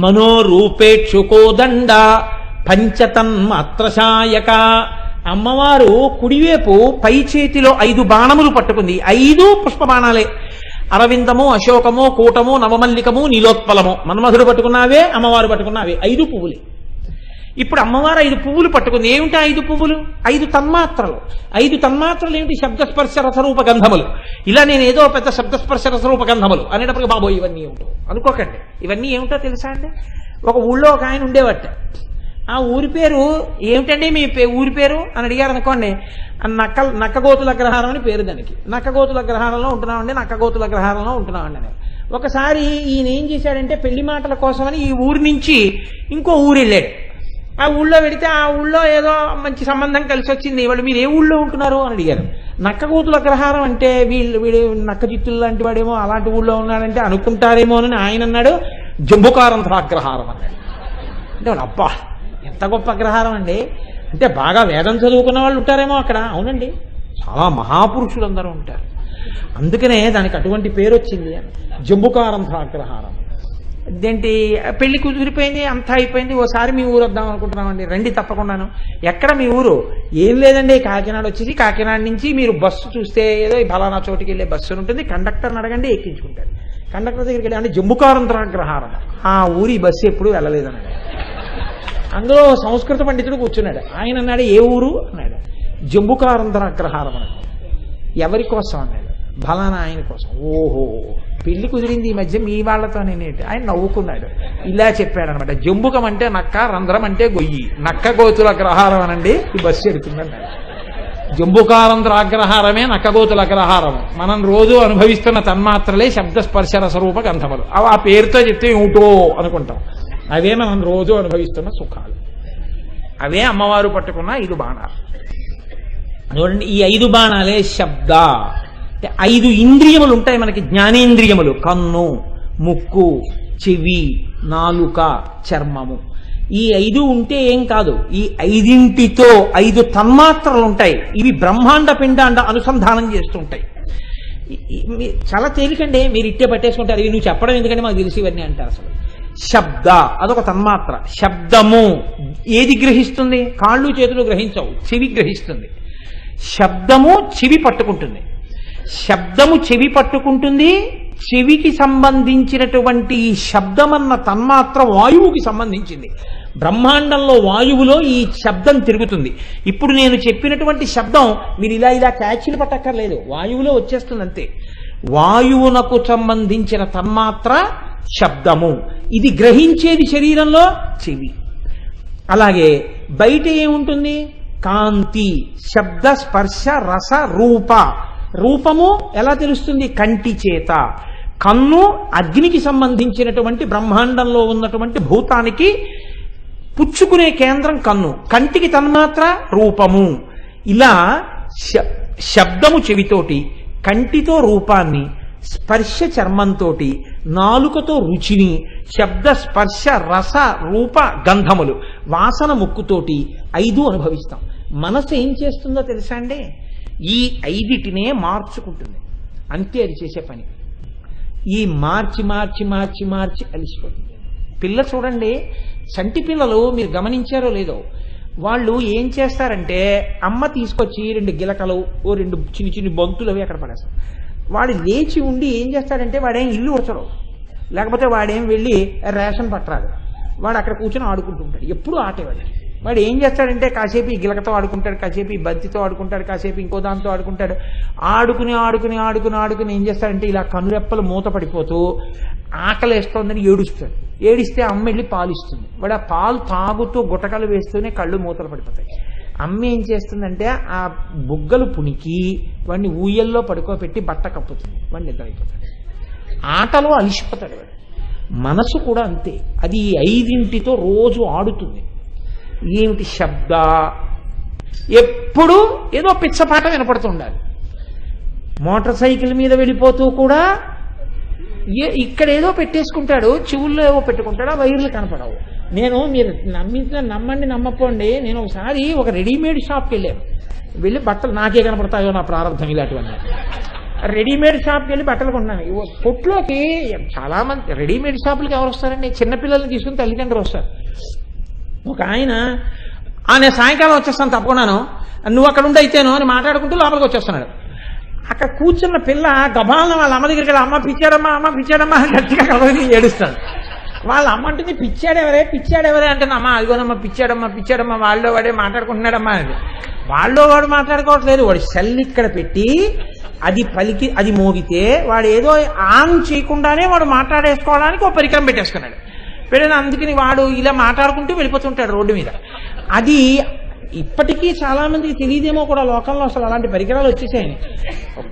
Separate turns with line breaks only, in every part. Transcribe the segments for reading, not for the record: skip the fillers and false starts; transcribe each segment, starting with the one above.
మనోరూపేక్షుకోదండ పంచతన్మాత్రశాయక. అమ్మవారు కుడివైపు పై చేతిలో 5 బాణములు పట్టుకుంది. 5 పుష్పబాణాలే. అరవిందము, అశోకము, కూటము, నవమల్లికము, నీలోత్పలము. మన్మధుడు పట్టుకున్నావే, అమ్మవారు పట్టుకున్నావే. 5 పువ్వులే. ఇప్పుడు అమ్మవారు 5 పువ్వులు పట్టుకుంది. ఏమిటా 5 పువ్వులు? 5 తన్మాత్రలు. 5 తన్మాత్రలు ఏమిటి? శబ్దస్పర్శ రసరూప గంధములు. ఇలా నేను ఏదో పెద్ద శబ్దస్పర్శ రసరూప గంధములు అనేటప్పటికి బాబోయ్ ఇవన్నీ ఏమిటో అనుకోకండి. ఇవన్నీ ఏమిటో తెలుసా అండి? ఒక ఊళ్ళో ఒక ఆయన ఉండేవట. ఆ ఊరి పేరు ఏమిటండి మీ ఊరి పేరు అని అడిగారు అనుకోండి. నక్కగోతుల అగ్రహారం అని పేరు దానికి. నక్కగోతుల అగ్రహారంలో ఉంటున్నామండి, నక్కగోతుల అగ్రహారంలో ఉంటున్నామండి అని. ఒకసారి ఈయన ఏం చేశాడంటే పెళ్లి మాటల కోసమని ఈ ఊరి నుంచి ఇంకో ఊరు వెళ్ళాడు. ఆ ఊళ్ళో వెడితే ఆ ఊళ్ళో ఏదో మంచి సంబంధం కలిసి వచ్చింది. వాళ్ళు మీరు ఏ ఊళ్ళో ఉంటున్నారు అని అడిగారు. నక్కగోతుల అగ్రహారం అంటే వీడు నక్క చిత్తులు లాంటి వాడేమో అలాంటి ఊళ్ళో ఉన్నాడంటే అనుకుంటారేమో అని ఆయన అన్నాడు. జంబుకారంధ్రాగ్రహారం అన్నాడు. అంటే వాళ్ళు అబ్బా ఎంత గొప్ప అగ్రహారం అండి అంటే బాగా వేదం చదువుకున్న వాళ్ళు ఉంటారేమో అక్కడ. అవునండి, చాలా మహాపురుషులు అందరూ ఉంటారు. అందుకనే దానికి అటువంటి పేరు వచ్చింది అని జంబుకారంధ్రాగ్రహారం. ఇదేంటి పెళ్లి కుదిరిపోయింది, అంతా అయిపోయింది, ఓసారి మీ ఊరు వద్దాం అనుకుంటున్నామండి. రండి తప్పకుండాను. ఎక్కడ మీ ఊరు? ఏం లేదండి, కాకినాడ వచ్చేసి కాకినాడ నుంచి మీరు బస్సు చూస్తే ఏదో ఫలానా చోటుకి వెళ్ళే బస్సు ఉంటుంది, కండక్టర్ని అడగండి ఎక్కించుకుంటారు. కండక్టర్ దగ్గరికి వెళ్ళి అంటే జంబుకారంధ్రాగ్రహారం ఆ ఊరి బస్సు ఎప్పుడు వెళ్ళలేదన్నాడు. అందులో సంస్కృత పండితుడు కూర్చున్నాడు. ఆయన అన్నాడు ఏ ఊరు అన్నాడు. జంబుకారంధ్రాగ్రహారం అన్నాడు. ఎవరి కోసం అన్నాడు. ఫలానా ఆయన కోసం. ఓహో పెళ్లి కుదిరింది ఈ మధ్య మీ వాళ్ళతో నేనేంటి? ఆయన నవ్వుకున్నాడు. ఇలా చెప్పాడు అనమాట. జంబుకం అంటే నక్క, రంధ్రం అంటే గొయ్యి, నక్క గోతుల అగ్రహారం అనండి ఈ బస్సు ఎడుతుందన్నాడు. జంబుకారంధ్రాగ్రహారమే నక్కగోతుల అగ్రహారం. మనం రోజు అనుభవిస్తున్న తన్మాత్రలే శబ్దస్పర్శ రసరూప గంధములు. అవి ఆ పేరుతో చెప్తే ఏమిటో అనుకుంటాం. అవే మనం రోజు అనుభవిస్తున్న సుఖాలు. అవే అమ్మవారు పట్టుకున్న 5 బాణాలు. చూడండి, ఈ 5 బాణాలే శబ్ద. 5 ఇంద్రియములు ఉంటాయి మనకి, జ్ఞానేంద్రియములు. కన్ను, ముక్కు, చెవి, నాలుక, చర్మము. ఈ 5 ఉంటే ఏం కాదు. ఈ 5ంటితో 5 తన్మాత్రలు ఉంటాయి. ఇవి బ్రహ్మాండ పిండాండ అనుసంధానం చేస్తుంటాయి. చాలా తేలికండి, మీరు ఇట్టే పట్టేసుకుంటారు. ఇవి నువ్వు చెప్పడం ఎందుకంటే మాకు తెలిసి ఇవన్నీ అంటారు. అసలు శబ్ద అదొక తన్మాత్ర. శబ్దము ఏది గ్రహిస్తుంది? కాళ్ళు చేతులు గ్రహించవు, చెవి గ్రహిస్తుంది. శబ్దము చెవి పట్టుకుంటుంది. శబ్దము చెవి పట్టుకుంటుంది. చెవికి సంబంధించినటువంటి ఈ శబ్దమన్న తన్మాత్ర వాయువుకి సంబంధించింది. బ్రహ్మాండంలో వాయువులో ఈ శబ్దం తిరుగుతుంది. ఇప్పుడు నేను చెప్పినటువంటి శబ్దం మీరు ఇలా ఇలా క్యాచ్లు పట్టక్కర్లేదు, వాయువులో వచ్చేస్తుంది అంతే. వాయువునకు సంబంధించిన తన్మాత్ర శబ్దము. ఇది గ్రహించేది శరీరంలో చెవి. అలాగే బయట ఏముంటుంది? కాంతి, శబ్ద, స్పర్శ, రస, రూప. రూపము ఎలా తెలుస్తుంది? కంటి చేత. కన్ను అగ్నికి సంబంధించినటువంటి బ్రహ్మాండంలో ఉన్నటువంటి భూతానికి పుచ్చుకునే కేంద్రం కన్ను. కంటికి తన్మాత్ర రూపము. ఇలా శబ్దము చెవితోటి, కంటితో రూపాన్ని, స్పర్శ చర్మంతో, నాలుకతో రుచిని, శబ్ద స్పర్శ రస రూప గంధములు, వాసన ముక్కుతోటి 5 అనుభవిస్తాం. మనసు ఏం చేస్తుందో తెలుసా అండి? ఈ 5టినే మార్చుకుంటుంది. అంతే అది చేసే పని. ఈ మార్చి మార్చి మార్చి మార్చి అలిసిపోతుంది. పిల్ల చూడండి, చంటి పిల్లలు మీరు గమనించారో లేదో, వాళ్ళు ఏం చేస్తారంటే అమ్మ తీసుకొచ్చి 2 గిలకలు, 2 చిన్ని చిన్ని బంతులు అవి అక్కడ పడేస్తారు. వాడు లేచి ఉండి ఏం చేస్తాడంటే వాడేం ఇల్లు ఉడచడు, లేకపోతే వాడేం వెళ్ళి రేషన్ పట్టరాదు. వాడు అక్కడ కూర్చొని ఆడుకుంటుంటాడు. ఎప్పుడు ఆటేవాడు. వాడు ఏం చేస్తాడంటే కాసేపు ఈ గిలకతో ఆడుకుంటాడు, కాసేపు ఈ బంతితో ఆడుకుంటాడు, కాసేపు ఇంకో దాంతో ఆడుకుంటాడు. ఆడుకుని ఆడుకుని ఆడుకుని ఆడుకుని ఏం చేస్తాడంటే ఇలా కనురెప్పలు మూత పడిపోతూ ఆకలేస్తోందని ఏడుస్తాడు. ఏడిస్తే అమ్మ వెళ్ళి పాలిస్తుంది. వాడు ఆ పాలు తాగుతూ గుటకలు వేస్తూనే కళ్ళు మూతలు పడిపోతాయి. అమ్మ ఏం చేస్తుందంటే ఆ బుగ్గలు పునికి వాడిని ఊయల్లో పడుకోబెట్టి బట్ట కప్పుతుంది. వాడిని నిద్రైపోతాడు. ఆటలో అలిసిపోతాడు వాడు. మనసు కూడా అంతే. అది 5ంటితో రోజు ఆడుతుంది. ఏమిటి? శబ్ద. ఎప్పుడు ఏదో పిచ్చపాట వినపడుతూ ఉండాలి. మోటార్ సైకిల్ మీద వెళ్ళిపోతూ కూడా ఇక్కడ ఏదో పెట్టేసుకుంటాడు, చెవుల్లో ఏవో పెట్టుకుంటాడు, ఆ వైర్లు కనపడవు. నేను మీరు నమ్మండి నమ్మపోండి, నేను ఒకసారి ఒక రెడీమేడ్ షాప్కి వెళ్ళాను. వెళ్ళి బట్టలు నాకే కనపడతాయో నా ప్రారంభం ఇలాంటివన్నీ. రెడీమేడ్ షాప్కి వెళ్ళి బట్టలు కొన్నాను. కొట్లోకి చాలా మంది రెడీమేడ్ షాపులకి ఎవరు వస్తారండి? చిన్నపిల్లల్ని తీసుకుని తల్లిదండ్రులు వస్తారు. ఒక ఆయన నేను సాయంకాలం వచ్చేస్తాను తప్పకున్నాను, నువ్వు అక్కడ ఉండి అయితేనో అని మాట్లాడుకుంటూ లోపలికి వచ్చేస్తున్నాడు. అక్కడ కూర్చున్న పిల్ల గబాలను వాళ్ళ అమ్మ దగ్గరికి వెళ్ళి అమ్మ పిచ్చాడమ్మా అమ్మ పిచ్చాడమ్మా అని గట్టిగా కలవని ఏడుస్తాడు. వాళ్ళ అమ్మ అంటుంది పిచ్చాడెవరే అంటే అమ్మ అదిగోనమ్మా పిచ్చాడమ్మా వాళ్ళలో వాడే మాట్లాడుకుంటున్నాడమ్మా అని. వాళ్ళలో వాడు మాట్లాడుకోవట్లేదు, వాడు సెల్ ఇక్కడ పెట్టి అది మోగితే వాడు ఏదో ఆన్ చేయకుండానే వాడు మాట్లాడేసుకోవడానికి ఒక పరికరం పెట్టేసుకున్నాడు. పెట్టిన అందుకని వాడు ఇలా మాట్లాడుకుంటూ వెళ్ళిపోతుంటాడు రోడ్డు మీద. అది ఇప్పటికీ చాలా మందికి తెలియదేమో కూడా లోకంలో అసలు అలాంటి పరికరాలు వచ్చేసాయని.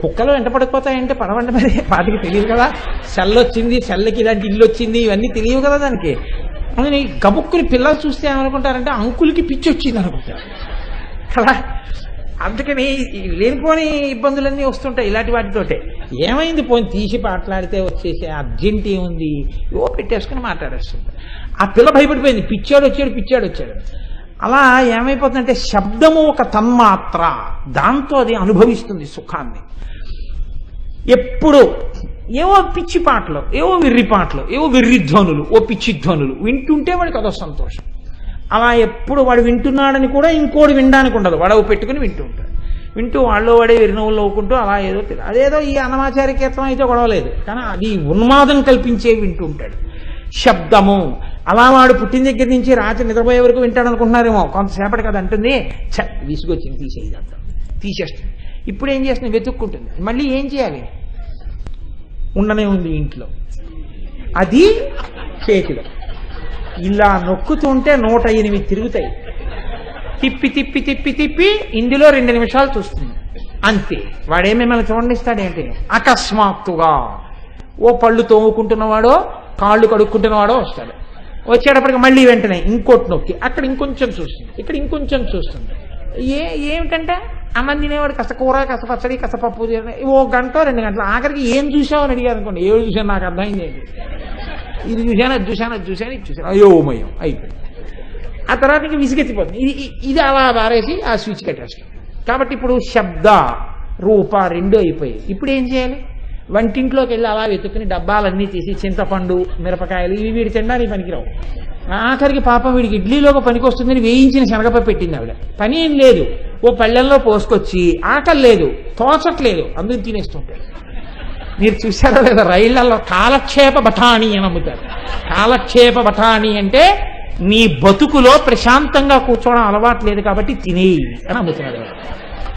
కుక్కలు వెంట పడిపోతాయంటే పడవండి, మరి వాటికి తెలియదు కదా. సెల్ వచ్చింది, సెల్కి ఇలాంటి ఇల్లు వచ్చింది, ఇవన్నీ తెలియవు కదా దానికి. అందుకని గబుక్కుని పిల్లలు చూస్తే ఏమనుకుంటారంటే అంకులకి పిచ్చి వచ్చింది అనుకుంటారు కదా. అందుకని లేనిపోని ఇబ్బందులన్నీ వస్తుంటాయి ఇలాంటి వాటితోటే. ఏమైంది పోయి తీసి మాట్లాడితే వచ్చేసి అర్జెంట్ ఏముంది పెట్టేసుకుని మాట్లాడేస్తుంది. ఆ పిల్ల భయపడిపోయింది, పిచ్చాడు వచ్చాడు. అలా ఏమైపోతుందంటే శబ్దము ఒక తన్మాత్ర, దాంతో అది అనుభవిస్తుంది సుఖాన్ని. ఎప్పుడు ఏవో పిచ్చి పాటలు, ఏవో వెర్రి పాటలు, ఏవో వెర్రి ధ్వనులు, ఓ పిచ్చి ధ్వనులు వింటుంటే వాడికి అదో సంతోషం. అలా ఎప్పుడు వాడు వింటున్నాడని కూడా ఇంకోటి వినడానికి ఉండదు, వాడు పెట్టుకుని వింటూ ఉంటాడు. వింటూ వాళ్ళు వాడే విరినవులు నవ్వుకుంటూ అలా ఏదో అదేదో ఈ అనమాచారి కీర్తనం అయితే గొడవలేదు, కానీ అది ఉన్మాదం కల్పించే వింటూ ఉంటాడు. శబ్దము అలా వాడు పుట్టిన దగ్గర నుంచి రాత్రి నిద్రపోయే వరకు వింటాడు అనుకుంటున్నారేమో. కొంతసేపటి కదా అంటుంది విసుగొచ్చింది తీసేస్తుంది. ఇప్పుడు ఏం చేస్తుంది? వెతుక్కుంటుంది. మళ్ళీ ఏం చేయాలి? ఉండనే ఉంది ఇంట్లో, అది చేతిలో ఇలా నొక్కుతుంటే 108 తిరుగుతాయి. తిప్పి ఇందులో 2 నిమిషాలు చూస్తుంది అంతే. వాడే మిమ్మల్ని చూడనిస్తాడేంటి? అకస్మాత్తుగా ఓ పళ్ళు తోముకుంటున్నవాడో కాళ్ళు కడుక్కుంటున్నవాడో వస్తాడు. వచ్చేటప్పటికి మళ్ళీ వెంటనే ఇంకోటి నొక్కి అక్కడ ఇంకొంచెం చూస్తుంది, ఇక్కడ ఇంకొంచెం చూస్తుంది. ఏమిటంటే అన్నం తినేవాడు కాస్త కూర, కాస్త పచ్చడి, కాస్త పప్పు, ఓ గంట 2 గంటలు. ఆఖరికి ఏం చూసావు అని అడిగారు అనుకోండి, ఏడు చూసాను నాకు అర్థమైంది ఏంటి, ఇది చూశాను ఇది చూశాను అయోమయం అయిపోయింది. ఆ తర్వాత ఇంక విసిగెత్తిపోతుంది. ఇది అలా బారేసి ఆ స్విచ్ కట్టేస్తాం. కాబట్టి ఇప్పుడు శబ్ద రూప 2 అయిపోయాయి. ఇప్పుడు ఏం చేయాలి? వంటింట్లోకి వెళ్ళి అలా వెతుక్కుని డబ్బాలన్నీ తీసి చింతపండు, మిరపకాయలు ఇవి వీడి తినడానికి పనికిరావు. ఆఖరికి పాపం వీడికి ఇడ్లీలోకి పనికి వస్తుందని వేయించిన శనగపై పెట్టింది ఆవిడ. పని ఏం లేదు, ఓ పళ్ళెల్లో పోసుకొచ్చి ఆకలి లేదు, తోచట్లేదు, అందుకు తినేస్తుంటాడు. మీరు చూసారో లేదా రైళ్లలో కాలక్షేప బఠాణి అని అమ్ముతారు. కాలక్షేప బఠాణి అంటే నీ బతుకులో ప్రశాంతంగా కూర్చోవడం అలవాటు లేదు కాబట్టి తినేయి అని అమ్ముతున్నాడు.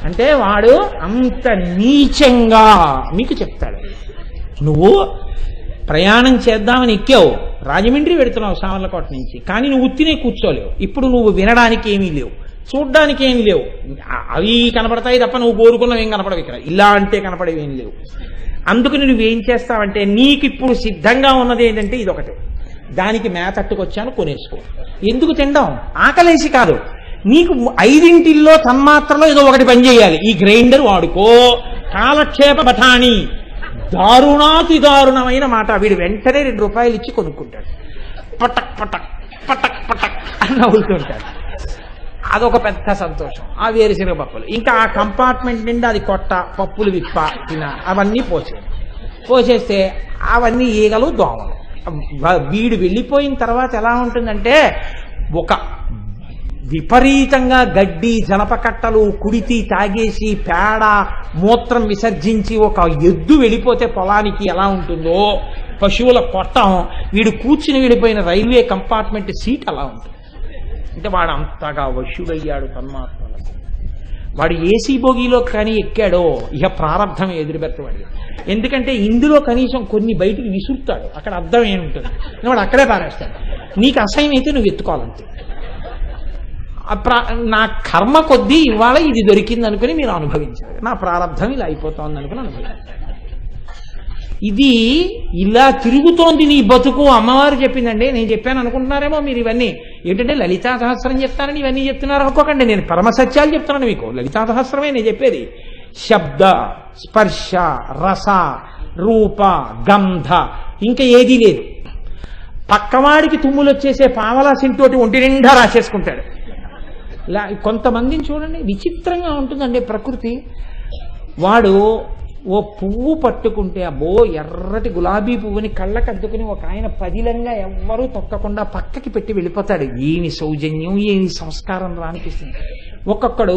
అంటే వాడు అంత నీచంగా మీకు చెప్తాడు. నువ్వు ప్రయాణం చేద్దామని ఎక్కావు, రాజమండ్రి వెడుతున్నావు సామర్లకోట నుంచి, కానీ నువ్వు ఉత్తినే కూర్చోలేవు. ఇప్పుడు నువ్వు వినడానికి ఏమీ లేవు, చూడ్డానికి ఏమి లేవు. అవి కనపడతాయి తప్ప నువ్వు కోరుకున్నవి ఏం కనపడవు. ఇక్కడ ఇలా అంటే కనపడేవి ఏం లేవు. అందుకని నువ్వేం చేస్తావంటే నీకు ఇప్పుడు సిద్ధంగా ఉన్నది ఏంటంటే ఇదొకటే, దానికి మేతట్టుకొచ్చాను కొనేసుకో. ఎందుకు తినడం? ఆకలేసి కాదు, నీకు 5 తన్మాత్రలో ఏదో ఒకటి పని చేయాలి. ఈ గ్రైండర్ వాడుకో, కాలక్షేప బఠాణి, దారుణాతి దారుణమైన మాట. వీడు వెంటనే 2 రూపాయలు ఇచ్చి కొనుక్కుంటాడు. పటక్ పటక్ పటక్ పటక్ అని నవ్వుతుంటాడు. అదొక పెద్ద సంతోషం. ఆ వేరుశనగ పప్పులు, ఇంకా ఆ కంపార్ట్మెంట్ నిండా అది కొట్ట, పప్పులు విప్ప తిన అవన్నీ పోసేస్తే అవన్నీ ఈగలు దోమలు. వీడు వెళ్ళిపోయిన తర్వాత ఎలా ఉంటుందంటే ఒక విపరీతంగా గడ్డి, జనపకట్టలు, కుడితి తాగేసి పేడ మూత్రం విసర్జించి ఒక ఎద్దు వెళ్ళిపోతే పొలానికి ఎలా ఉంటుందో పశువుల కొట్టం, వీడు కూర్చుని వెళ్ళిపోయిన రైల్వే కంపార్ట్మెంట్ సీట్ అలా ఉంటుంది. అంటే వాడు అంతగా వశుడయ్యాడు తన్మాత్రలకు. వాడు ఏసీ బోగీలో కానీ ఎక్కాడో ఇక ప్రారంభం ఎదురుపెట్టవాడు. ఎందుకంటే ఇందులో కనీసం కొన్ని బయటికి విసురుతాడు, అక్కడ అర్థం ఏముంటుంది, వాడు అక్కడే పారేస్తాడు. నీకు అసహ్యం అయితే నువ్వు ఎత్తుకోవాలంతే. నా కర్మ కొద్దీ ఇవాళ ఇది దొరికింది అనుకుని మీరు అనుభవించారు, నా ప్రారంభం ఇలా అయిపోతుంది అనుకుని అనుభవించారు. ఇది ఇలా తిరుగుతోంది నీ బతుకు. అమ్మవారు చెప్పిందండి, నేను చెప్పాను అనుకుంటున్నారేమో మీరు. ఇవన్నీ ఏంటంటే లలితా సహస్రం చెప్తానని ఇవన్నీ చెప్తున్నారు అనుకోకండి. నేను పరమసత్యాలు చెప్తున్నాను మీకు. లలితా సహస్రమే నేను చెప్పేది. శబ్ద, స్పర్శ, రస, రూప, గంధ, ఇంకా ఏదీ లేదు. పక్కవాడికి తుమ్ములు వచ్చేసే పావలా సింటోటి ఒంటి నిండా రాసేసుకుంటాడు. కొంతమందిని చూడండి, విచిత్రంగా ఉంటుందండి ప్రకృతి. వాడు ఓ పువ్వు పట్టుకుంటే అబ్బో ఎర్రటి గులాబీ పువ్వుని కళ్ళకద్దుకుని ఒక ఆయన పదిలంగా ఎవ్వరూ తొక్కకుండా పక్కకి పెట్టి వెళ్ళిపోతాడు. ఏమి సౌజన్యం, ఏమి సంస్కారం రా అనిపిస్తుంది. ఒక్కొక్కడు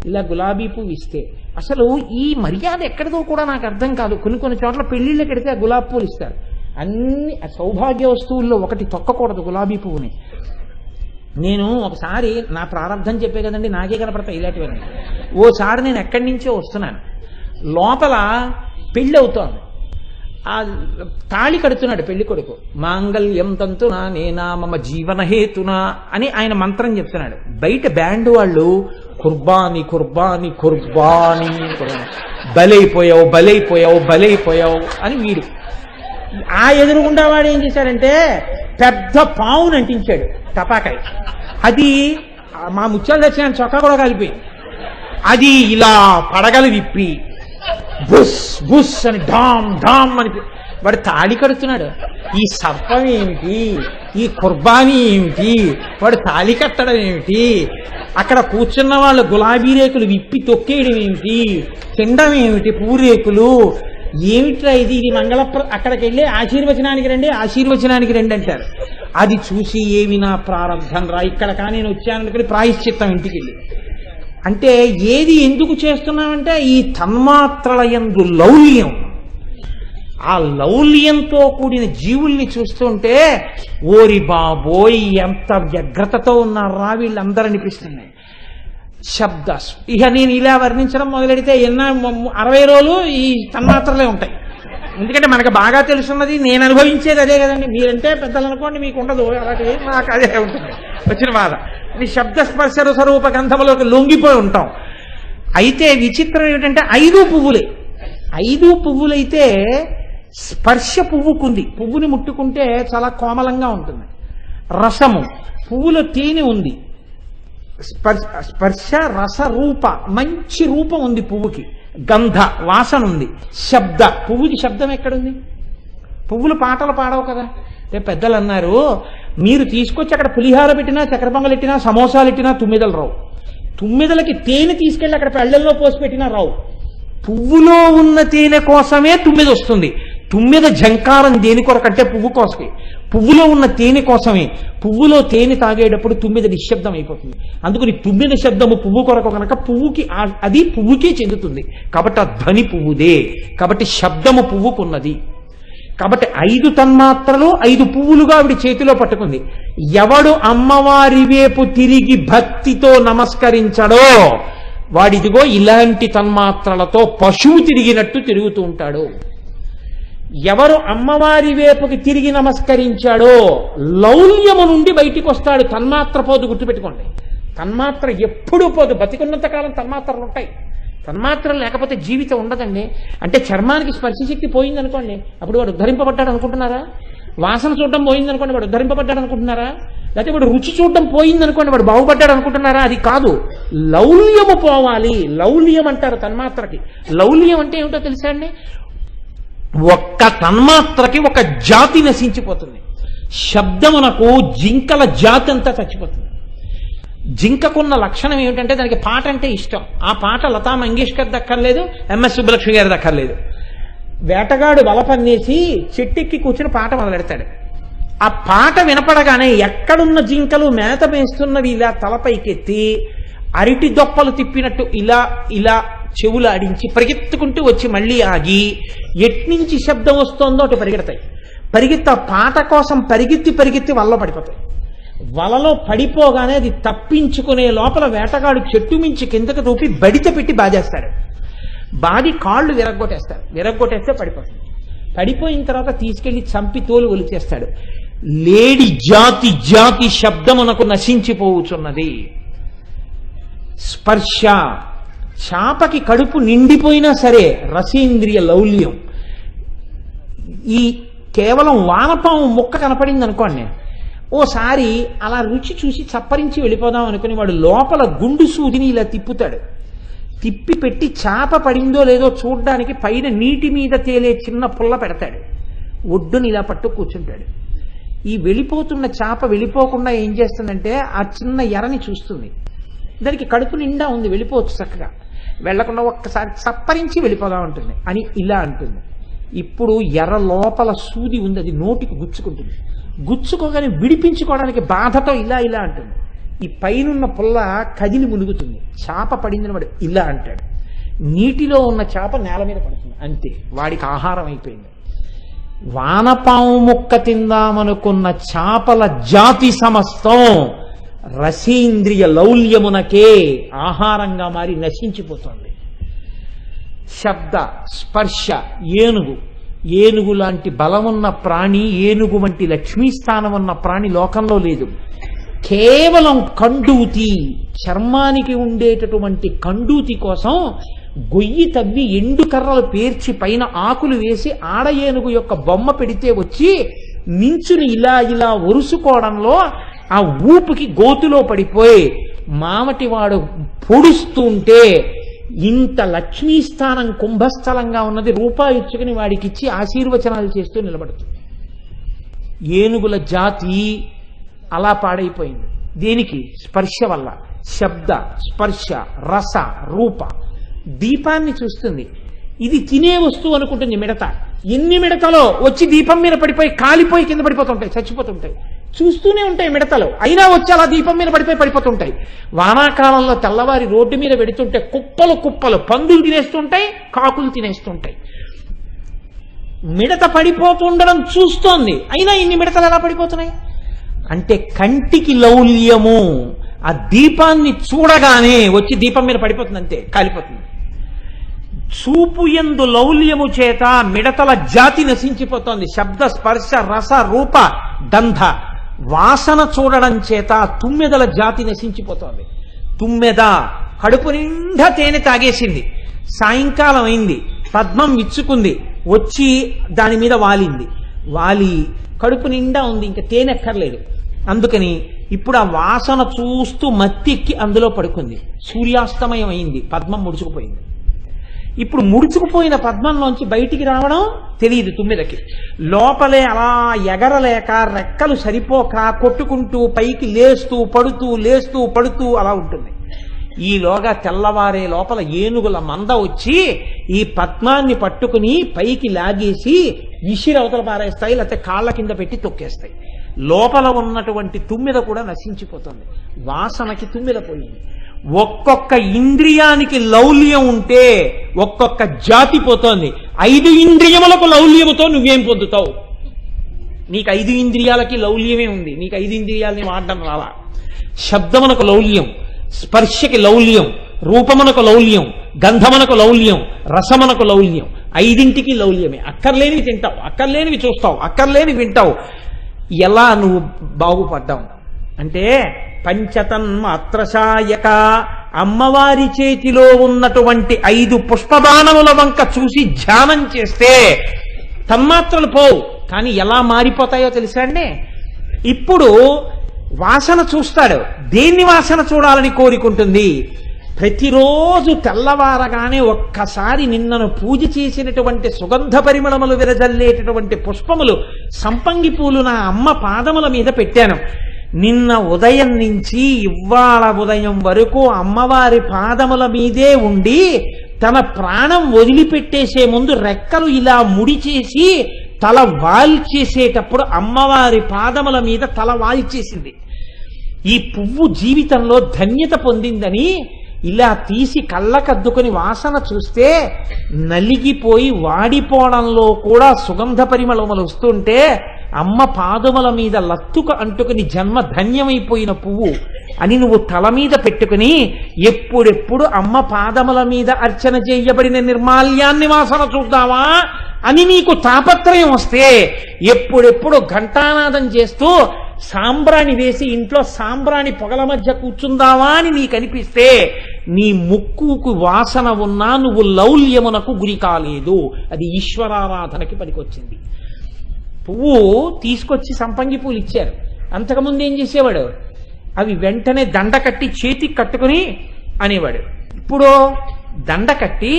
ఇలా గులాబీ పువ్వు ఇస్తే అసలు ఈ మర్యాద ఎక్కడిదో కూడా నాకు అర్థం కాదు. కొన్ని చోట్ల పెళ్లిళ్ళకి వెడితే ఆ గులాబీ పువ్వులు ఇస్తారు. అన్ని సౌభాగ్య వస్తువుల్లో ఒకటి తొక్కకూడదు గులాబీ పువ్వుని. నేను ఒకసారి నా ప్రారంభం చెప్పే కదండి, నాకే కనపడతాయి ఇలాంటివన్నీ. ఓసారి నేను ఎక్కడి నుంచో వస్తున్నాను, లోపల పెళ్ళి అవుతోంది. ఆ తాళి కడుతున్నాడు పెళ్లి కొడుకు. మాంగళ్యం తంతునా నేనా మమ జీవనహేతునా అని ఆయన మంత్రం చెప్తున్నాడు. బయట బ్యాండ్ వాళ్ళు కుర్బాని కుర్బాని కుర్బాని బలైపోయావు బలైపోయావు బలైపోయావు అని వీడు. ఆ ఎదురుగుండా వాడు ఏం చేశాడంటే పెద్ద పావును అంటించాడు టపాకాయ. అది మా ముత్యాలు తెచ్చిన చొక్కా కూడా కలిపోయింది. అది ఇలా పడగలు విప్పి బుస్ బుస్ అని ఢామ్ ఢామ్ అని వాడు తాళి కడుతున్నాడు. ఈ సర్పం ఏమిటి, ఈ కుర్బానీ ఏమిటి, వాడు తాళి కట్టడం ఏమిటి, అక్కడ కూర్చున్న వాళ్ళు గులాబీ రేకులు విప్పి తొక్కేయడం ఏమిటి, తినడం ఏమిటి, పూరేకులు ఏమిట్రా ఇది, ఇది అక్కడికి వెళ్ళి ఆశీర్వచనానికి రండి ఆశీర్వచనానికి రండి అంటారు. అది చూసి ఏమి నా ప్రారంభం రా, ఇక్కడ కానీ నేను వచ్చాననుకుని ప్రాయశ్చిత్తం ఇంటికి వెళ్ళి. అంటే ఏది ఎందుకు చేస్తున్నామంటే ఈ తన్మాత్రల యందు లౌల్యం, ఆ లౌల్యంతో కూడిన జీవుల్ని చూస్తుంటే ఓరి బాబోయ్ ఎంత వ్యగ్రతతో ఉన్నారా వీళ్ళందరూ అనిపిస్తున్నాయి. శబ్ద ఇక నేను ఇలా వర్ణించడం మొదలెడితే 60 రోజులు ఈ తన్మాత్రలే ఉంటాయి. ఎందుకంటే మనకు బాగా తెలుసున్నది, నేను అనుభవించేది అదే కదండి. మీరంటే పెద్దలు అనుకోండి, మీకు ఉండదు అలాంటి, నాకు అదే ఉంటుంది వచ్చిన బాధ. ఈ శబ్దస్పర్శ స్వరూప గంధములోకి లొంగిపోయి ఉంటాం. అయితే విచిత్రం ఏమిటంటే 5 పువ్వులే. 5 పువ్వులైతే స్పర్శ పువ్వుకుంది, పువ్వుని ముట్టుకుంటే చాలా కోమలంగా ఉంటుంది. రసము, పువ్వులో తేనె ఉంది. స్పర్శ రస రూప, మంచి రూపం ఉంది పువ్వుకి. గంధ వాసన ఉంది. శబ్ద, పువ్వుకి శబ్దం ఎక్కడుంది? పువ్వులు పాటలు పాడవు కదా. పెద్దలు అన్నారు, మీరు తీసుకొచ్చి అక్కడ పులిహార పెట్టినా, చక్కెర పొంగలు పెట్టినా, సమోసాలు పెట్టినా తుమ్మిదలు రావు. తుమ్మిదలకి తేనె తీసుకెళ్ళి అక్కడ పెళ్ళల్లో పోసి పెట్టినా రావు. పువ్వులో ఉన్న తేనె కోసమే తుమ్మిద వస్తుంది. తుమ్మిద జంకారం దేని కొరకంటే పువ్వు కోసమే. పువ్వులో ఉన్న తేనె కోసమే. పువ్వులో తేనె తాగేటప్పుడు తుమ్మిద నిశ్శబ్దం అయిపోతుంది. అందుకని తుమ్మిద శబ్దము పువ్వు కొరకు కనుక పువ్వుకి అది పువ్వుకే చెందుతుంది. కాబట్టి ఆ ధ్వని పువ్వుదే. కాబట్టి శబ్దము పువ్వుకున్నది. కాబట్టి 5 తన్మాత్రలు 5 పువ్వులుగా ఆవిడ చేతిలో పట్టుకుంది. ఎవడు అమ్మవారి వైపు తిరిగి భక్తితో నమస్కరించడో వాడిదిగో ఇలాంటి తన్మాత్రలతో పశువు తిరిగినట్టు తిరుగుతూ ఉంటాడు. ఎవరు అమ్మవారి వైపుకి తిరిగి నమస్కరించాడో లౌల్యము నుండి బయటికి వస్తాడు. తన్మాత్ర పోదు, గుర్తుపెట్టుకోండి. తన్మాత్ర ఎప్పుడూ పోదు. బతికున్నంత కాలం తన్మాత్రలు ఉంటాయి. తన్మాత్రలు లేకపోతే జీవితం ఉండదండి. అంటే చర్మానికి స్పర్శశక్తి పోయిందనుకోండి, అప్పుడు వాడు ఉద్ధరింపబడ్డాడు అనుకుంటున్నారా? వాసన చూడడం పోయిందనుకోండి, వాడు ఉద్ధరింపబడ్డాడు అనుకుంటున్నారా? లేకపోతే వాడు రుచి చూడడం పోయిందనుకోండి, వాడు బాగుపడ్డాడు అనుకుంటున్నారా? అది కాదు. లౌల్యము పోవాలి. లౌల్యం అంటారు తన్మాత్రకి. లౌల్యం అంటే ఏమిటో తెలుసా అండి? ఒక్క తన్మాత్రకి ఒక జాతి నశించిపోతుంది. శబ్దమునకు జింకల జాతి అంతా చచ్చిపోతుంది. జింకకున్న లక్షణం ఏమిటంటే దానికి పాట అంటే ఇష్టం. ఆ పాట లతా మంగేష్కర్ దక్కర్లేదు, ఎంఎస్ సుబ్బలక్ష్మి గారి దక్కర్లేదు. వేటగాడు వల పన్నేసి చెట్టెక్కి కూర్చుని పాట మొదలెడతాడు. ఆ పాట వినపడగానే ఎక్కడున్న జింకలు మేత వేస్తున్నవి ఇలా తలపైకెత్తి అరటి దొప్పలు తిప్పినట్టు ఇలా ఇలా చెవులు ఆడించి పరిగెత్తుకుంటూ వచ్చి మళ్ళీ ఆగి ఎట్నుంచి శబ్దం వస్తోందో అటు పరిగెడతాయి. పరిగెత్తి ఆ పాట కోసం పరిగెత్తి వలలో పడిపోతాయి. వలలో పడిపోగానే అది తప్పించుకునే లోపల వేటగాడు చెట్టు మించి కిందకు దూపి బడిత పెట్టి బాజేస్తాడు. బాది కాళ్ళు విరగ్గొట్టేస్తే పడిపోతుంది. పడిపోయిన తర్వాత తీసుకెళ్లి చంపి తోలు ఒలిచేస్తాడు. లేడి జాతి జాతి శబ్దమునకు నశించిపోవుచున్నది. స్పర్శ, చాపకి కడుపు నిండిపోయినా సరే రసేంద్రియ లౌల్యం. ఈ కేవలం వానపాము ముక్క కనపడింది అనుకోండి, ఓసారి అలా రుచి చూసి చప్పరించి వెళ్ళిపోదాం అనుకుని వాడు లోపల గుండు సూదిని ఇలా తిప్పుతాడు. తిప్పి పెట్టి చాప పడిందో లేదో చూడ్డానికి పైన నీటి మీద తేలే చిన్న పుల్ల పెడతాడు. ఒడ్డుని ఇలా పట్టు కూర్చుంటాడు. ఈ వెళ్ళిపోతున్న చాప వెళ్ళిపోకుండా ఏం చేస్తుందంటే ఆ చిన్న ఎరని చూస్తుంది. దానికి కడుపు నిండా ఉంది, వెళ్ళిపోవచ్చు చక్కగా. వెళ్లకుండా ఒక్కసారి చప్పరించి వెళ్ళిపోదా ఉంటుంది అని ఇలా అంటుంది. ఇప్పుడు ఎర్ర లోపల సూది ఉంది, అది నోటికి గుచ్చుకుంటుంది. గుచ్చుకోగానే విడిపించుకోవడానికి బాధతో ఇలా ఇలా అంటుంది. ఈ పైనున్న పుల్ల కదిలి మునుగుతుంది, చేప పడిందని వాడు ఇలా అంటాడు. నీటిలో ఉన్న చేప నేల మీద పడుతుంది, అంతే, వాడికి ఆహారం అయిపోయింది. వానపాము ముక్క తిందామనుకున్న చేపల జాతి సమస్తం రసేంద్రియ లౌల్యమునకే ఆహారంగా మారి నశించిపోతుంది. శబ్ద స్పర్శ, ఏనుగు లాంటి బలమున్న ప్రాణి, ఏనుగు వంటి లక్ష్మీస్థానం ఉన్న ప్రాణి లోకంలో లేదు. కేవలం కండూతి, చర్మానికి ఉండేటటువంటి కండూతి కోసం గొయ్యి తవ్వి ఎండు కర్రలు పేర్చి పైన ఆకులు వేసి ఆడ ఏనుగు యొక్క బొమ్మ పెడితే వచ్చి నించుని ఇలా ఇలా ఒరుసుకోవడంలో ఆ ఊపుకి గోతులో పడిపోయి మామటివాడు పొడుస్తుంటే ఇంత లక్ష్మీస్థానం కుంభస్థలంగా ఉన్నది రూపాయి ఇచ్చుకుని వాడికిచ్చి ఆశీర్వచనాలు చేస్తూ నిలబడుతుంది. ఏనుగుల జాతి అలా పాడైపోయింది. దేనికి? స్పర్శ వల్ల. శబ్ద స్పర్శ రస రూప. దీపాన్ని చూస్తుంది, ఇది తినే వస్తువు అనుకుంటుంది మిడత. ఎన్ని మిడతలో వచ్చి దీపం మీద పడిపోయి కాలిపోయి కింద పడిపోతుంటాయి, చచ్చిపోతుంటాయి. చూస్తూనే ఉంటాయి మిడతలు, అయినా వచ్చి అలా దీపం మీద పడిపోతుంటాయి. వానాకాలంలో తెల్లవారి రోడ్డు మీద పెడుతుంటే కుప్పలు కుప్పలు పందులు తినేస్తుంటాయి, కాకులు తినేస్తుంటాయి. మిడత పడిపోతుండడం చూస్తోంది, అయినా ఇన్ని మిడతలు ఎలా పడిపోతున్నాయి అంటే కంటికి లౌల్యము. ఆ దీపాన్ని చూడగానే వచ్చి దీపం మీద పడిపోతుంది, అంతే, కాలిపోతుంది. చూపు యందు లౌల్యము చేత మిడతల జాతి నశించిపోతోంది. శబ్ద స్పర్శ రస రూప గంధ వాసన చూడడం చేత తుమ్మెదల జాతి నశించిపోతోంది. తుమ్మెద కడుపు నిండా తేనె తాగేసింది, సాయంకాలం అయింది, పద్మం విచ్చుకుంది, వచ్చి దాని మీద వాలింది. వాలి కడుపు నిండా ఉంది, ఇంకా తేనె ఎక్కర్లేదు. అందుకని ఇప్పుడు ఆ వాసన చూస్తూ మత్తెక్కి అందులో పడుకుంది. సూర్యాస్తమయం అయింది, పద్మం ముడుచుకుపోయింది. ఇప్పుడు ముడుచుకుపోయిన పద్మంలోంచి బయటికి రావడం తెలియదు తుమ్మెదకి. లోపలే అలా ఎగరలేక రెక్కలు సరిపోక కొట్టుకుంటూ పైకి లేస్తూ పడుతూ అలా ఉంటుంది. ఈలోగా తెల్లవారే లోపల ఏనుగుల మంద వచ్చి ఈ పద్మాన్ని పట్టుకుని పైకి లాగేసి విసిరి అవతల పారేస్తాయి, లేకపోతే కాళ్ళ కింద పెట్టి తొక్కేస్తాయి. లోపల ఉన్నటువంటి తుమ్మెద కూడా నశించిపోతుంది. వాసనకి తుమ్మెద పోయింది. ఒక్కొక్క ఇంద్రియానికి లౌల్యం ఉంటే ఒక్కొక్క జాతి పోతోంది. 5 ఇంద్రియములకు లౌల్యముతో నువ్వేం పొందుతావు? నీకు 5 ఇంద్రియాలకి లౌల్యమే ఉంది, నీకు 5 ఇంద్రియాలని వాడడం రాలా. శబ్దమునకు లౌల్యం, స్పర్శకి లౌల్యం, రూపమునకు లౌల్యం, గంధమునకు లౌల్యం, రసమునకు లౌల్యం. 5ంటికి లౌల్యమే. అక్కర్లేనివి తింటావు, అక్కర్లేనివి చూస్తావు, అక్కర్లేనివి వింటావు. ఎలా నువ్వు బాగుపడ్డావు అంటే పంచతన్మాత్రశాయక, అమ్మవారి చేతిలో ఉన్నటువంటి 5 పుష్పబాణముల వంక చూసి ధ్యానం చేస్తే తన్మాత్రలు పోవు. కానీ ఎలా మారిపోతాయో తెలుసా అండి? ఇప్పుడు వాసన చూస్తాడు, దేన్ని వాసన చూడాలని కోరుకుంటుంది? ప్రతిరోజు తెల్లవారగానే ఒక్కసారి నిన్నను పూజ చేసినటువంటి సుగంధ పరిమళములు విరజల్లేటటువంటి పుష్పములు సంపంగి పూలు నా అమ్మ పాదముల మీద పెట్టాను. నిన్న ఉదయం నుంచి ఇవాళ ఉదయం వరకు అమ్మవారి పాదముల మీదే ఉండి తన ప్రాణం వదిలిపెట్టేసే ముందు రెక్కలు ఇలా ముడిచేసి తల వాల్చేసేటప్పుడు అమ్మవారి పాదముల మీద తల వాల్చేసింది. ఈ పువ్వు జీవితంలో ధన్యత పొందిందని ఇలా తీసి కళ్ళకద్దుకొని వాసన చూస్తే నలిగిపోయి వాడిపోవడంలో కూడా సుగంధ పరిమళములు వస్తుంటే అమ్మ పాదముల మీద లత్తుక అంటుకుని జన్మ ధన్యమైపోయిన పువ్వు అని నువ్వు తల మీద పెట్టుకుని ఎప్పుడెప్పుడు అమ్మ పాదముల మీద అర్చన చేయబడిన నిర్మాల్యాన్ని వాసన చూద్దావా అని నీకు తాపత్రయం వస్తే ఎప్పుడెప్పుడు ఘంటానాదం చేస్తూ సాంబ్రాణి వేసి ఇంట్లో సాంబ్రాణి పొగల మధ్య కూర్చుందావా అని నీకు అనిపిస్తే నీ ముక్కుకు వాసన ఉన్నా నువ్వు లౌల్యమునకు గురి కాలేదు. అది ఈశ్వరారాధనకి పనికొచ్చింది. పువ్వు తీసుకొచ్చి సంపంగి పూలు ఇచ్చారు. అంతకుముందు ఏం చేసేవాడు? అవి వెంటనే దండ కట్టి చేతికి కట్టుకుని అనేవాడు. ఇప్పుడు దండ కట్టి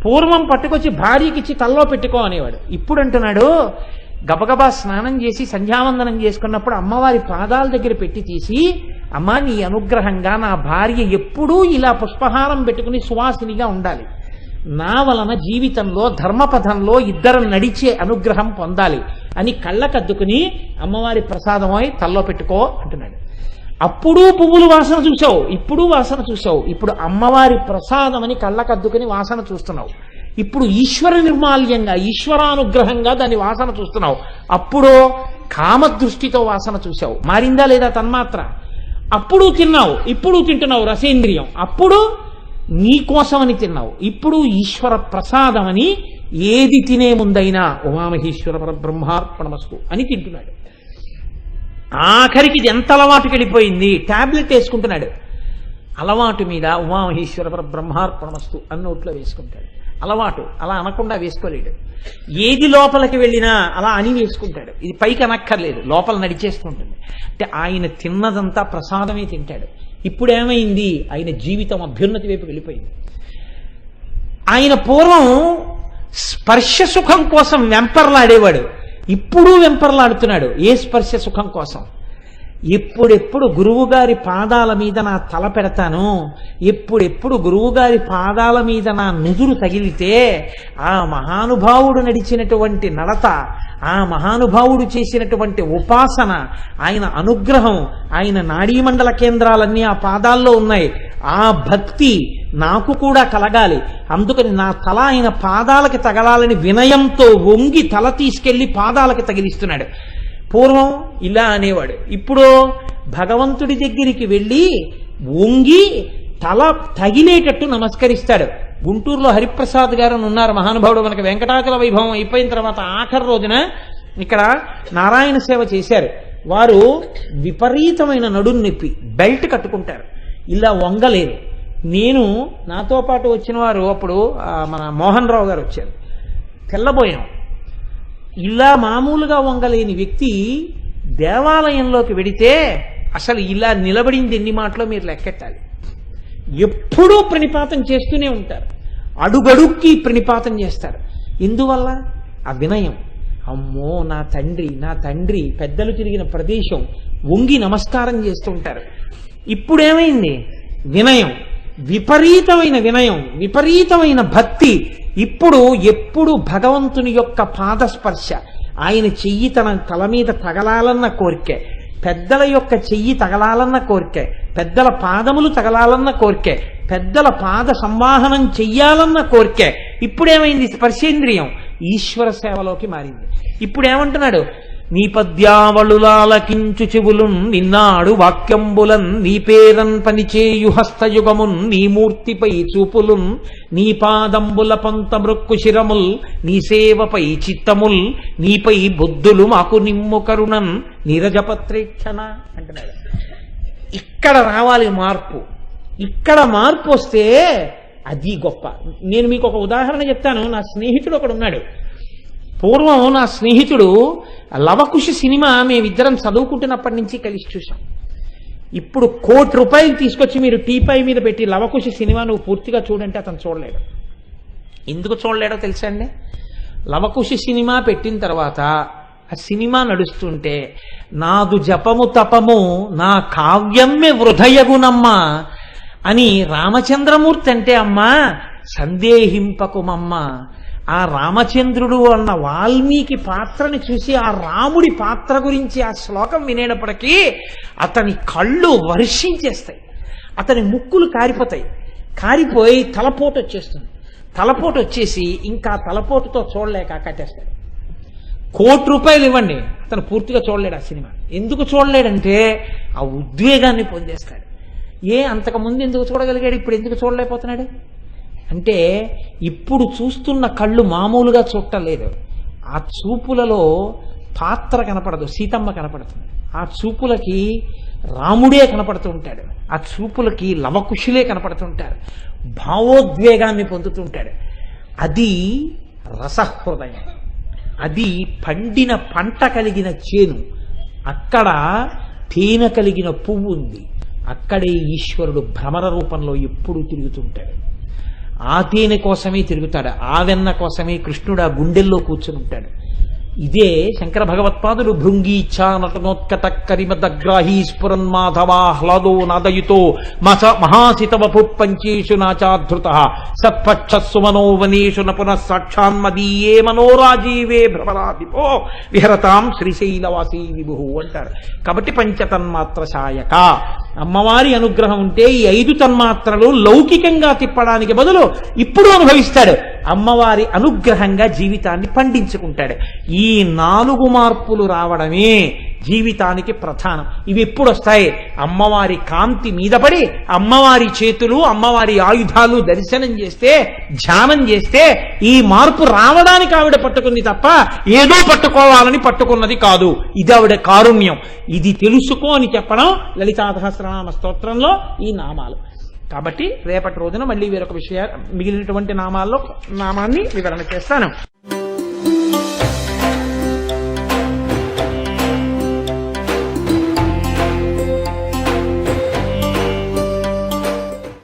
పూర్వం పట్టుకొచ్చి భార్యకిచ్చి తల్లో పెట్టుకో అనేవాడు. ఇప్పుడు అంటున్నాడు గబగబా స్నానం చేసి సంధ్యావందనం చేసుకున్నప్పుడు అమ్మవారి పాదాల దగ్గర పెట్టి తీసి అమ్మా నీ అనుగ్రహంగా నా భార్య ఎప్పుడూ ఇలా పుష్పహారం పెట్టుకుని సువాసినిగా ఉండాలి, నా వలన జీవితంలో ధర్మపథంలో ఇద్దరం నడిచే అనుగ్రహం పొందాలి అని కళ్ళకద్దుకుని అమ్మవారి ప్రసాదమై తల్లో పెట్టుకో అంటున్నాడు. అప్పుడు పువ్వులు వాసన చూసావు, ఇప్పుడు వాసన చూసావు, ఇప్పుడు అమ్మవారి ప్రసాదం అని కళ్ళకద్దుకుని వాసన చూస్తున్నావు, ఇప్పుడు ఈశ్వర నిర్మాల్యంగా ఈశ్వరానుగ్రహంగా దాని వాసన చూస్తున్నావు, అప్పుడు కామదృష్టితో వాసన చూసావు. మారిందా లేదా తన్మాత్ర? అప్పుడు తిన్నావు, ఇప్పుడు తింటున్నావు రసేంద్రియం, అప్పుడు నీ కోసమని తిన్నావు, ఇప్పుడు ఈశ్వర ప్రసాదమని ఏది తినే ముందైనా ఉమామహేశ్వర పరబ్రహ్మార్పణమస్తు అని తింటున్నాడు. ఆఖరికి ఇది ఎంత అలవాటుకి వెళ్ళిపోయింది, టాబ్లెట్ వేసుకుంటున్నాడు, అలవాటు మీద ఉమామహేశ్వర పరబ్రహ్మార్పణమస్తు అని నోట్లో వేసుకుంటాడు. అలవాటు, అలా అనకుండా వేసుకోలేడు. ఏది లోపలికి వెళ్ళినా అలా అని వేసుకుంటాడు. ఇది పైకి అనక్కర్లేదు, లోపల నడిచేస్తుంటుంది. అంటే ఆయన తిన్నదంతా ప్రసాదమే తింటాడు. ఇప్పుడు ఏమైంది, ఆయన జీవితం అభ్యున్నతి వైపు వెళ్ళిపోయింది. ఆయన పూర్వం స్పర్శ సుఖం కోసం వెంపర్లాడేవాడు, ఇప్పుడు వెంపర్లాడుతున్నాడు ఏ స్పర్శ సుఖం కోసం. ఎప్పుడెప్పుడు గురువుగారి పాదాల మీద నా తల పెడతాను, ఎప్పుడెప్పుడు గురువుగారి పాదాల మీద నా నుదురు తగిలితే ఆ మహానుభావుడు నడిచినటువంటి నడత, ఆ మహానుభావుడు చేసినటువంటి ఉపాసన, ఆయన అనుగ్రహం, ఆయన నాడీమండల కేంద్రాలన్నీ ఆ పాదాల్లో ఉన్నాయి, ఆ భక్తి నాకు కూడా కలగాలి, అందుకని నా తల ఆయన పాదాలకి తగలాలని వినయంతో వంగి తల తీసుకెళ్లి పాదాలకి తగిలిస్తున్నాడు. పూర్వం ఇలా అనేవాడు, ఇప్పుడు భగవంతుడి దగ్గరికి వెళ్ళి వంగి తల తగిలేటట్టు నమస్కరిస్తాడు. గుంటూరులో హరిప్రసాద్ గారు ఉన్నారు మహానుభావుడు, మనకి వెంకటాచల వైభవం అయిపోయిన తర్వాత ఆఖరి రోజున ఇక్కడ నారాయణ సేవ చేశారు. వారు విపరీతమైన నడుం నొప్పి, బెల్ట్ కట్టుకుంటారు, ఇలా వంగలేరు. నేను నాతో పాటు వచ్చిన వారు అప్పుడు మన మోహన్ రావు గారు వచ్చారు, తెల్లబోయాం. ఇలా మామూలుగా వంగలేని వ్యక్తి దేవాలయంలోకి వెడితే అసలు ఇలా నిలబడింది ఎన్ని మాటలో మీరు లెక్కెట్టాలి. ఎప్పుడూ ప్రణిపాతం చేస్తూనే ఉంటారు, అడుగడుక్కి ప్రణిపాతం చేస్తారు. ఎందువల్ల? ఆ వినయం. అమ్మో నా తండ్రి, నా తండ్రి, పెద్దలు తిరిగిన ప్రదేశం, వంగి నమస్కారం చేస్తుంటారు. ఇప్పుడేమైంది? వినయం, విపరీతమైన వినయం, విపరీతమైన భక్తి. ఇప్పుడు ఎప్పుడు భగవంతుని యొక్క పాదస్పర్శ, ఆయన చెయ్యి తన తల మీద తగలాలన్న కోరికే, పెద్దల యొక్క చెయ్యి తగలాలన్న కోరికే, పెద్దల పాదములు తగలాలన్న కోరికే, పెద్దల పాద సంవాహనం చెయ్యాలన్న కోరికే. ఇప్పుడేమైంది? స్పర్శేంద్రియం ఈశ్వర సేవలోకి మారింది. ఇప్పుడేమంటున్నాడు? నీ పద్యావళులాలకించు చెవులున్ నిన్నాడు వాక్యంబులన్ నీ పేరన్ పనిచేయు హస్తయుగమున్ నీ మూర్తిపై చూపులున్ నీ పాదంబుల పంత మృక్కు శిరముల్ నీ సేవపై చిత్తముల్ నీపై బుద్ధులు మాకు నిమ్ము కరుణన్ నీరజపత్రేక్షణ అంటున్నాడు. ఇక్కడ రావాలి మార్పు. ఇక్కడ మార్పు వస్తే అది గొప్ప. నేను మీకు ఒక ఉదాహరణ చెప్తాను. నా స్నేహితుడు ఒకడు ఉన్నాడు. పూర్వం నా స్నేహితుడు లవకుశ సినిమా మేమిద్దరం చదువుకుంటున్నప్పటి నుంచి కలిసి చూసాం. ఇప్పుడు ₹1 కోటి తీసుకొచ్చి మీరు టీపై మీద పెట్టి లవకుశ సినిమా నువ్వు పూర్తిగా చూడంటే అతను చూడలేడు. ఎందుకు చూడలేడో తెలుసా అండి? లవకుశ సినిమా పెట్టిన తర్వాత ఆ సినిమా నడుస్తుంటే నాదు జపము తపము నా కావ్యమ్మె వృధయగునమ్మా అని రామచంద్రమూర్తి అంటే అమ్మా సందేహింపకుమమ్మ. ఆ రామచంద్రుడు అన్న వాల్మీకి పాత్రని చూసి ఆ రాముడి పాత్ర గురించి ఆ శ్లోకం వినేటప్పటికీ అతని కళ్ళు వర్షించేస్తాయి, అతని ముక్కులు కారిపోతాయి, కారిపోయి తలపోటు వచ్చేస్తుంది. తలపోటు వచ్చేసి ఇంకా తలపోటుతో చూడలేక కట్టేస్తాడు. ₹1 కోటి ఇవ్వండి, అతను పూర్తిగా చూడలేడు ఆ సినిమా. ఎందుకు చూడలేడంటే ఆ ఉద్వేగాన్ని పొందేస్తాడు. అంతకుముందు ఎందుకు చూడగలిగాడు, ఇప్పుడు ఎందుకు చూడలేకపోతున్నాడు అంటే ఇప్పుడు చూస్తున్న కళ్ళు మామూలుగా చూడలేదు. ఆ చూపులలో పాత్ర కనపడదు, సీతమ్మ కనపడుతుంది. ఆ చూపులకి రాముడే కనపడుతూ ఉంటాడు, ఆ చూపులకి లవకుశులే కనపడుతుంటారు, భావోద్వేగాన్ని పొందుతుంటాడు. అది రసహృదయం, అది పండిన పంట కలిగిన చేను, అక్కడ తేనె కలిగిన పువ్వు ఉంది, అక్కడే ఈశ్వరుడు భ్రమర రూపంలో ఎప్పుడూ తిరుగుతుంటాడు. ఆ తేనె కోసమే తిరుగుతాడు, ఆ వెన్న కోసమే కృష్ణుడు ఆ గుండెల్లో కూర్చుని ఉంటాడు. ఇదే శంకర భగవత్పాదులు భృంగీచ్ఛా నటనోత్కట కరిమదగ్రాహీ స్ఫురన్ మాధవాహ్లాదో నాదయుతో మహాసితవపు పంచేషు నాచాధృత సత్పక్షస్సు మనోవనేషు నపునః సాక్షాన్మదీయే మనోరాజీవే భ్రమరాధిపో విహరతాం శ్రీశైలవాసీ విభు అంటారు. కాబట్టి పంచతన్మాత్ర శాయక అమ్మవారి అనుగ్రహం ఉంటే ఈ 5 తన్మాత్రలు లౌకికంగా తిప్పడానికి బదులు ఇప్పుడు అనుభవిస్తాడు. అమ్మవారి అనుగ్రహంగా జీవితాన్ని పండించుకుంటాడు. ఈ 4 మార్పులు రావడమే జీవితానికి ప్రధానం. ఇవి ఎప్పుడు వస్తాయి? అమ్మవారి కాంతి మీద పడి అమ్మవారి చేతులు అమ్మవారి ఆయుధాలు దర్శనం చేస్తే ధ్యానం చేస్తే ఈ మార్పు రావడానికి ఆవిడ పట్టుకుంది తప్ప ఏదో పట్టుకోవాలని పట్టుకున్నది కాదు. ఇది ఆవిడ కారుణ్యం. ఇది తెలుసుకో అని చెప్పడం లలితా సహస్రనామ స్తోత్రంలో ఈ నామాలు. కాబట్టి రేపటి రోజున మళ్ళీ వేరొక విషయాలు మిగిలినటువంటి నామాల్లో నామాన్ని వివరణ చేస్తాను.